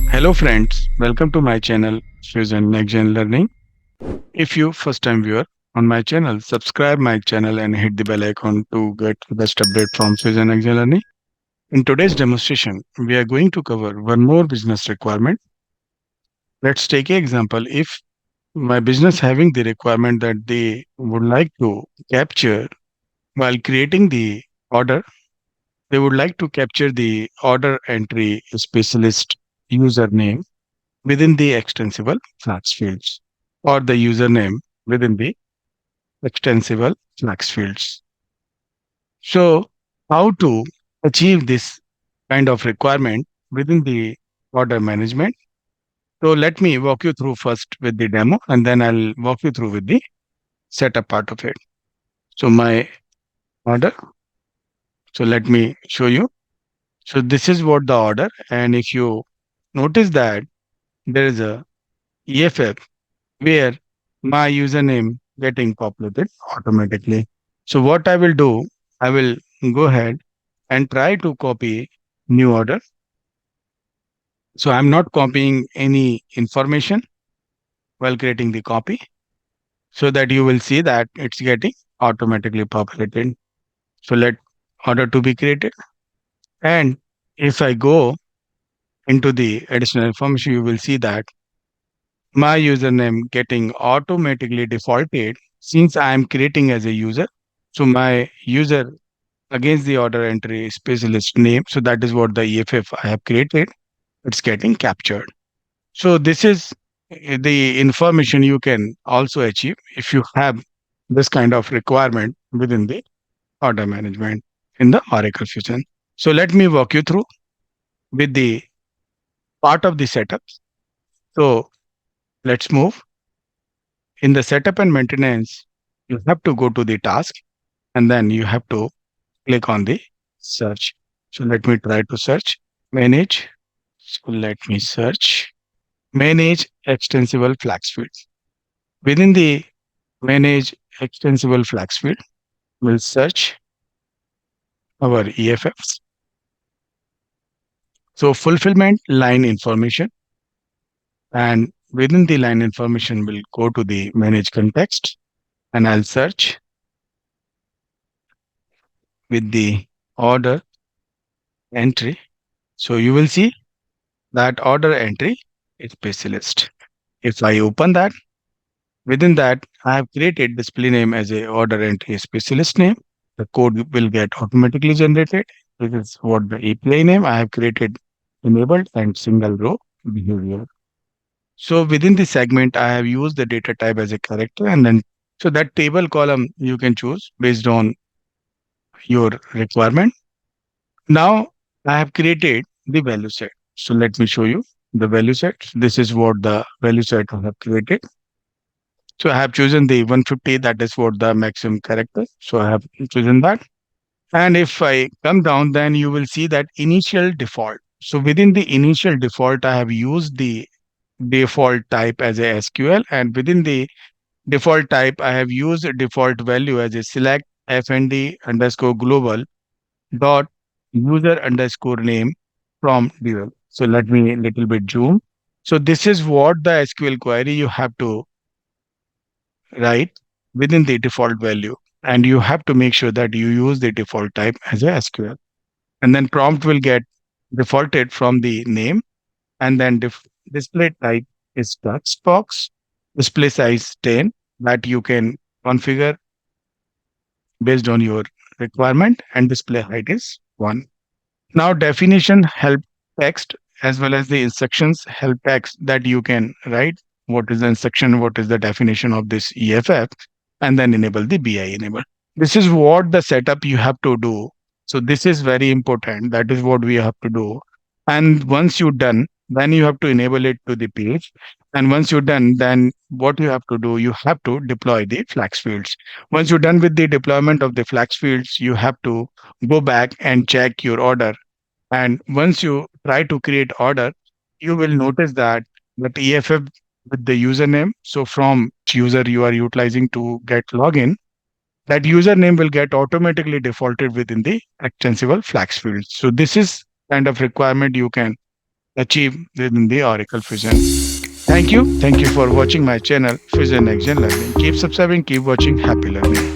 Hello friends, welcome to my channel Fusion Next Gen Learning. If you first time viewer on my channel, subscribe my channel and hit the bell icon to get the best update from Fusion Next Gen Learning. In today's demonstration, we are going to cover one more business requirement. Let's take an example. If my business having the requirement that they would like to capture while creating the order, they would like to capture the order entry specialist username within the extensible flags fields or the username within the extensible flags fields. So how to achieve this kind of requirement within the order management? So let me walk you through first with the demo and then I'll walk you through with the setup part of it. So my order. So let me show you. So this is what the order, and if you notice that there is a EFF where my username getting populated automatically. So what I will do, I will go ahead and try to copy new order. So I'm not copying any information while creating the copy so that you will see that it's getting automatically populated. So let order to be created. And if I go into the additional information, you will see that my username getting automatically defaulted since I am creating as a user. So my user against the order entry specialist name. So that is what the EFF I have created. It's getting captured. So this is the information you can also achieve if you have this kind of requirement within the order management in the Oracle Fusion. So let me walk you through with the part of the setup. So let's move. In the setup and maintenance, you have to go to the task and then you have to click on the search. So let me try to search manage. So let me search manage extensible flags fields. Within the manage extensible flags field, we'll search our EFFs. So fulfillment line information, and within the line information, we'll go to the manage context and I'll search with the order entry. So you will see that order entry is specialist. If I open that, within that, I have created display name as a order entry specialist name. The code will get automatically generated. This is what the API name I have created enabled and single row behavior. So within the segment, I have used the data type as a character and then so that table column you can choose based on your requirement. Now I have created the value set. So let me show you the value set. This is what the value set I have created. So I have chosen the 150, that is what the maximum character. So I have chosen that. And if I come down, then you will see that initial default. So within the initial default, I have used the default type as a SQL, and within the default type, I have used a default value as a select fnd underscore global dot user underscore name from dual. So let me a little bit zoom. So this is what the SQL query you have to write within the default value. And you have to make sure that you use the default type as a SQL. And then prompt will get defaulted from the name. And then display type is text box, display size 10 that you can configure based on your requirement, and display height is 1. Now definition help text as well as the instructions help text that you can write what is the instruction, what is the definition of this EFF, and then enable the BI enable. This is what the setup you have to do. So this is very important. That is what we have to do. And once you're done, then you have to enable it to the page. And once you're done, then what you have to do, you have to deploy the flags fields. Once you're done with the deployment of the flags fields, you have to go back and check your order. And once you try to create order, you will notice that EFF with the username. So from user you are utilizing to get login, that username will get automatically defaulted within the extensible FlexField. So this is kind of requirement you can achieve within the Oracle Fusion. Thank you. Thank you for watching my channel, Fusion Next Gen Learning. Keep subscribing, keep watching. Happy learning.